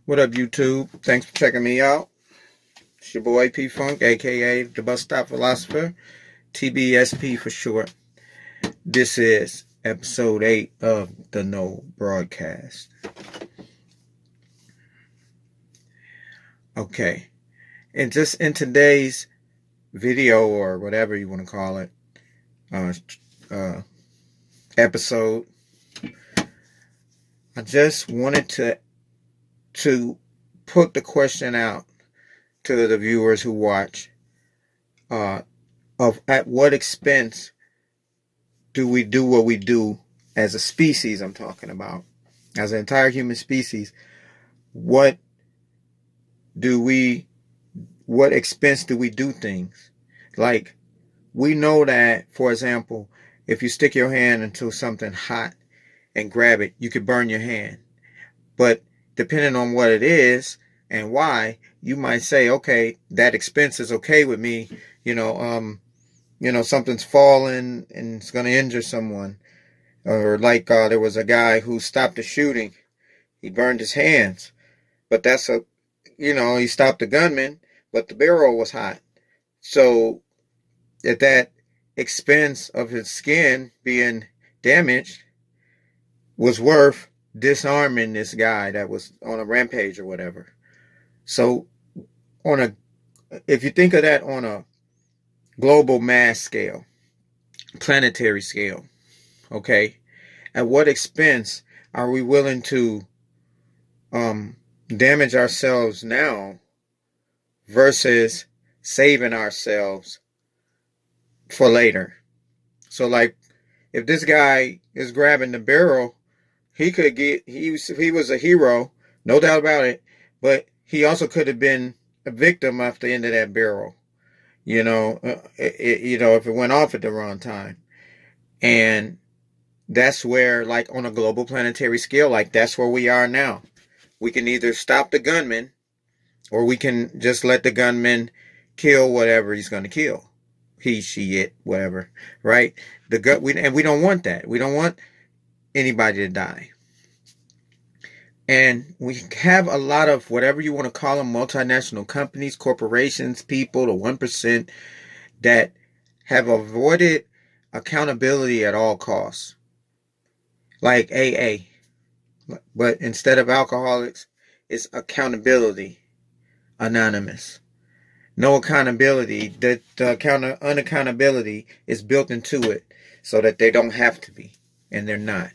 What up, YouTube? Thanks for checking me out. It's your boy P Funk, aka the Bus Stop Philosopher, TBSP for short. This is episode 8 of the No Broadcast. Okay, and just in today's video, or whatever you want to call it, episode, I just wanted to put the question out to the viewers who watch, of at what expense do we do what we do as a species. I'm talking about as an entire human species. What expense do we do things? Like, we know that, for example, if you stick your hand into something hot and grab it, you could burn your hand. But depending on what it is and why, you might say, okay, that expense is okay with me. Something's fallen and it's going to injure someone. Or like there was a guy who stopped the shooting. He burned his hands. But he stopped the gunman, but the barrel was hot. So at that expense of his skin being damaged was worth disarming this guy that was on a rampage or whatever. So if you think of that on a global mass scale, planetary scale, okay, at what expense are we willing to damage ourselves now versus saving ourselves for later? So like, if this guy is grabbing the barrel, he was a hero, no doubt about it, but he also could have been a victim off the end of that barrel. If it went off at the wrong time. And that's where, like, on a global planetary scale, like, that's where we are now. We can either stop the gunman, or we can just let the gunman kill whatever he's going to kill. He, she, it, whatever, right? And we don't want that. We don't want anybody to die. And we have a lot of, whatever you want to call them, multinational companies, corporations, people, the 1%, that have avoided accountability at all costs. Like AA. But instead of Alcoholics, it's Accountability Anonymous. No accountability. The unaccountability is built into it so that they don't have to be. And they're not.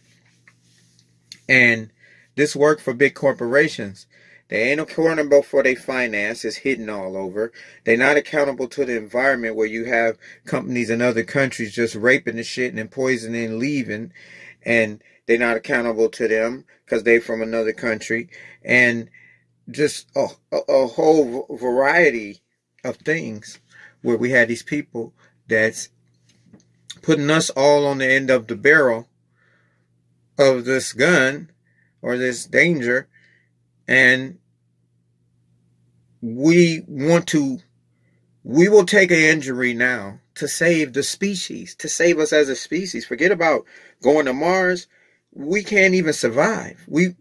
And this work for big corporations. They ain't accountable for their finance. It's hidden all over. They're not accountable to the environment, where you have companies in other countries just raping the shit and poisoning and leaving. And they're not accountable to them because they're from another country. And just a whole variety of things where we had these people that's putting us all on the end of the barrel of this gun or this danger, and we will take an injury now to save the species, to save us as a species. Forget about going to Mars. We can't even survive. When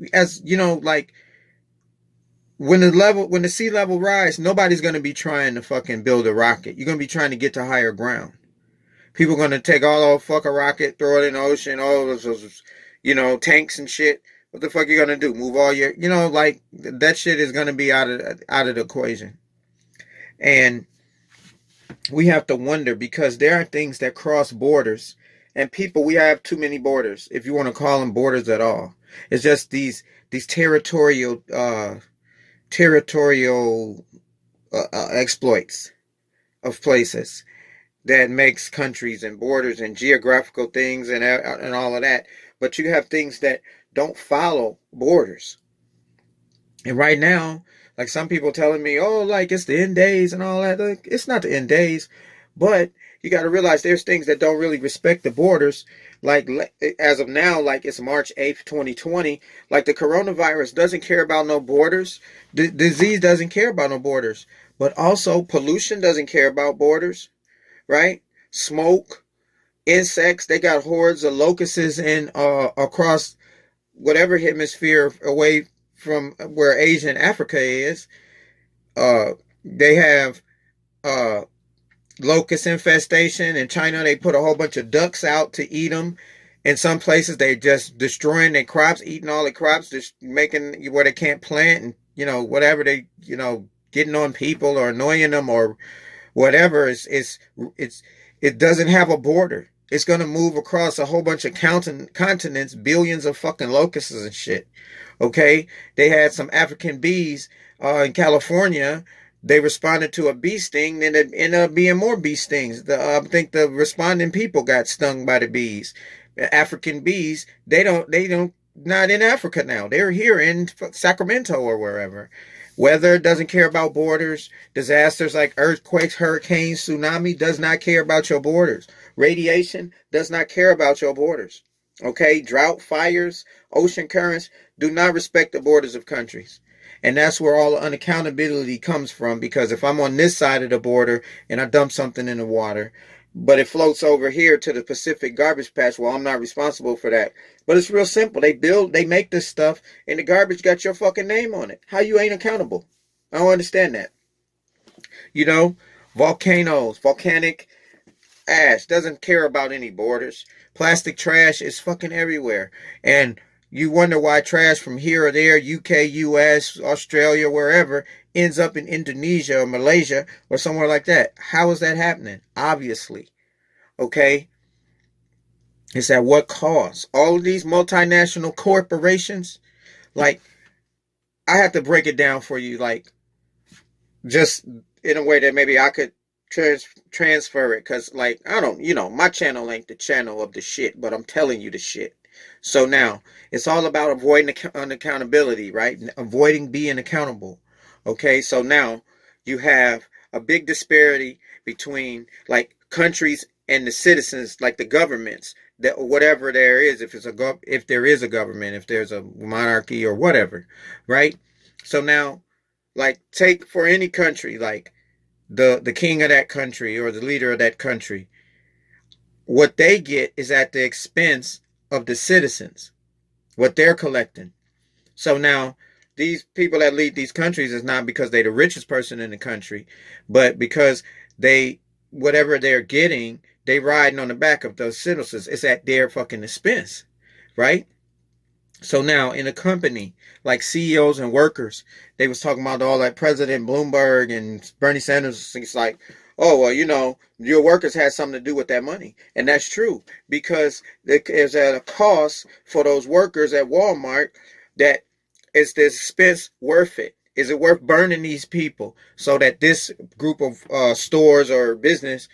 the sea level rise, nobody's going to be trying to fucking build a rocket. You're going to be trying to get to higher ground. People are going to take all fuck a rocket, throw it in the ocean, all those, tanks and shit. What the fuck you gonna do? Move all your, that shit is gonna be out of the equation. And we have to wonder, because there are things that cross borders, and we have too many borders, if you want to call them borders at all. It's just these territorial exploits of places that makes countries and borders and geographical things and all of that. But you have things that don't follow borders. And right now, like, some people telling me, oh, like, it's the end days and all that. Like, it's not the end days, but you got to realize there's things that don't really respect the borders. Like, as of now, like, it's March 8th, 2020. Like, the coronavirus doesn't care about no borders. The disease doesn't care about no borders. But also, pollution doesn't care about borders, right? Smoke, insects, they got hordes of locusts in across whatever hemisphere away from where Asia and Africa is. They have locust infestation. In China, they put a whole bunch of ducks out to eat them. In some places, they just destroying their crops, eating all the crops, just making where they can't plant, and whatever they getting on people or annoying them or whatever. It doesn't have a border. It's gonna move across a whole bunch of continents, billions of fucking locusts and shit. Okay, they had some African bees in California. They responded to a bee sting, then it ended up being more bee stings. I think the responding people got stung by the bees. African bees, they don't not in Africa now. They're here in Sacramento or wherever. Weather doesn't care about borders. Disasters like earthquakes, hurricanes, tsunami does not care about your borders. Radiation does not care about your borders. Okay, drought, fires, ocean currents do not respect the borders of countries. And that's where all the unaccountability comes from, because if I'm on this side of the border and I dump something in the water, but it floats over here to the Pacific garbage patch, well, I'm not responsible for that. But it's real simple. They make this stuff, and the garbage got your fucking name on it. How you ain't accountable? I don't understand that. You know, volcanoes, volcanic ash doesn't care about any borders. Plastic trash is fucking everywhere. And you wonder why trash from here or there, UK, US, Australia, wherever, ends up in Indonesia or Malaysia or somewhere like that. How is that happening? Obviously. Okay? It's at what cost? All of these multinational corporations, like, I have to break it down for you, like, just in a way that maybe I could transfer it, because, like, I don't, my channel ain't the channel of the shit, but I'm telling you the shit. So now it's all about avoiding accountability, right? Avoiding being accountable. Okay, so now you have a big disparity between, like, countries and the citizens, like the governments, that whatever there is, if there is a government, if there's a monarchy or whatever, right? So now, like, take for any country, like the king of that country or the leader of that country, what they get is at the expense of the citizens, what they're collecting. So now these people that lead these countries is not because they're the richest person in the country, but because whatever they're getting, they riding on the back of those citizens. It's at their fucking expense, right? So now in a company, like CEOs and workers, they was talking about all that President Bloomberg and Bernie Sanders. It's like, oh, well, your workers had something to do with that money. And that's true, because there's at a cost for those workers at Walmart. That is the expense worth it? Is it worth burning these people so that this group of stores or business,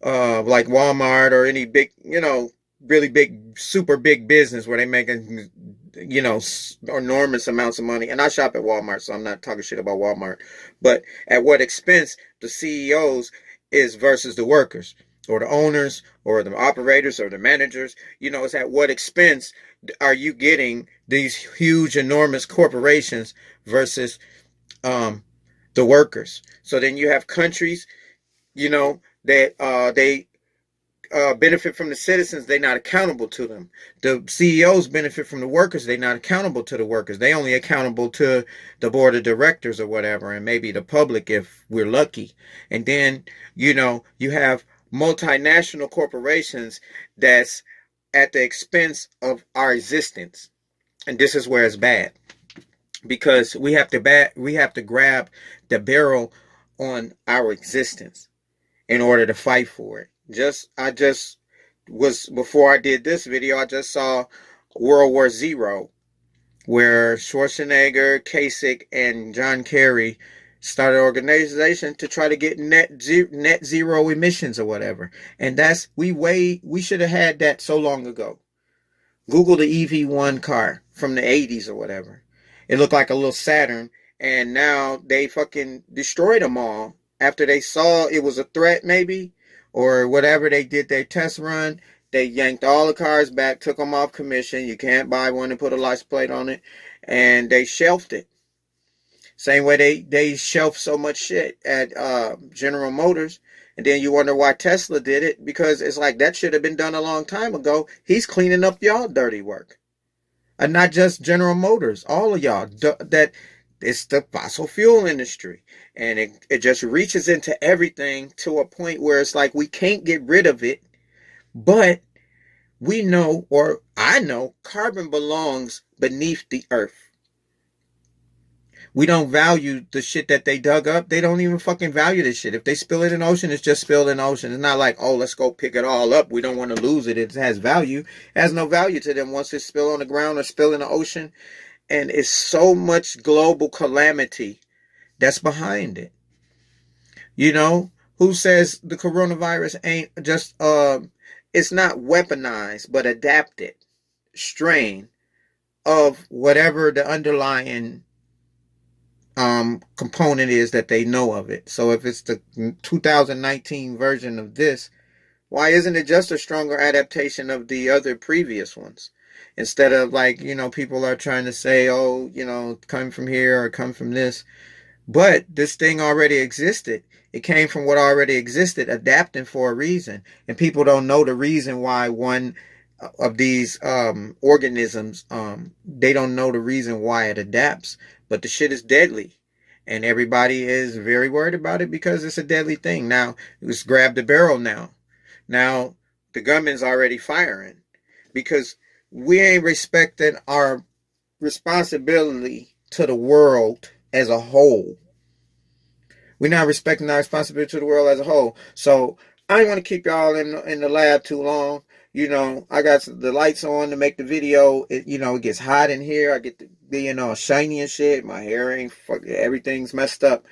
like Walmart or any big, really big, super big business where they making, enormous amounts of money. And I shop at Walmart, so I'm not talking shit about Walmart. But at what expense the CEOs is versus the workers or the owners or the operators or the managers, it's at what expense are you getting these huge, enormous corporations versus the workers. So then you have countries, that they benefit from the citizens, they're not accountable to them. The CEOs benefit from the workers, they're not accountable to the workers. They only accountable to the board of directors or whatever, and maybe the public if we're lucky. And then, you have multinational corporations that's at the expense of our existence. And this is where it's bad. Because we have to grab the barrel on our existence in order to fight for it. Before I did this video, I just saw World War Zero, where Schwarzenegger, Kasich, and John Kerry started an organization to try to get net zero emissions or whatever. And we should have had that so long ago. Google the EV1 car from the 80s or whatever. It looked like a little Saturn, and now they fucking destroyed them all after they saw it was a threat, maybe, or whatever. They did their test run. They yanked all the cars back, took them off commission. You can't buy one and put a license plate on it, and they shelved it. Same way they shelved so much shit at General Motors. And then you wonder why Tesla did it, because it's like that should have been done a long time ago. He's cleaning up y'all dirty work. And not just General Motors, all of y'all, that it's the fossil fuel industry. And it just reaches into everything to a point where it's like we can't get rid of it, but we know, or I know, carbon belongs beneath the earth. We don't value the shit that they dug up. They don't even fucking value this shit. If they spill it in the ocean, it's just spilled in the ocean. It's not like, oh, let's go pick it all up. We don't want to lose it. It has value. It has no value to them once it's spilled on the ground or spilled in the ocean. And it's so much global calamity that's behind it. You know, who says the coronavirus ain't just it's not weaponized but adapted strain of whatever the underlying component is that they know of it. So if it's the 2019 version of this, why isn't it just a stronger adaptation of the other previous ones? Instead of, like, people are trying to say, oh, come from here or come from this. But this thing already existed. It came from what already existed, adapting for a reason. And people don't know the reason why one of these organisms, they don't know the reason why it adapts. But the shit is deadly. And everybody is very worried about it because it's a deadly thing. Now, let's grab the barrel now. Now, the gunman's already firing because we ain't respecting our responsibility to the world as a whole. We're not respecting our responsibility to the world as a whole. So I don't want to keep y'all in the lab too long. I got the lights on to make the video. It gets hot in here. I get to being all shiny and shit. My hair ain't everything's messed up.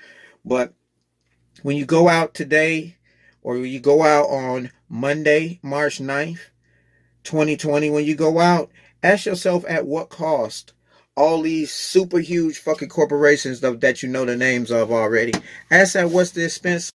But when you go out today, or you go out on Monday, March 9th, 2020, when you go out, ask yourself at what cost all these super huge fucking corporations that you know the names of already. Ask that what's the expense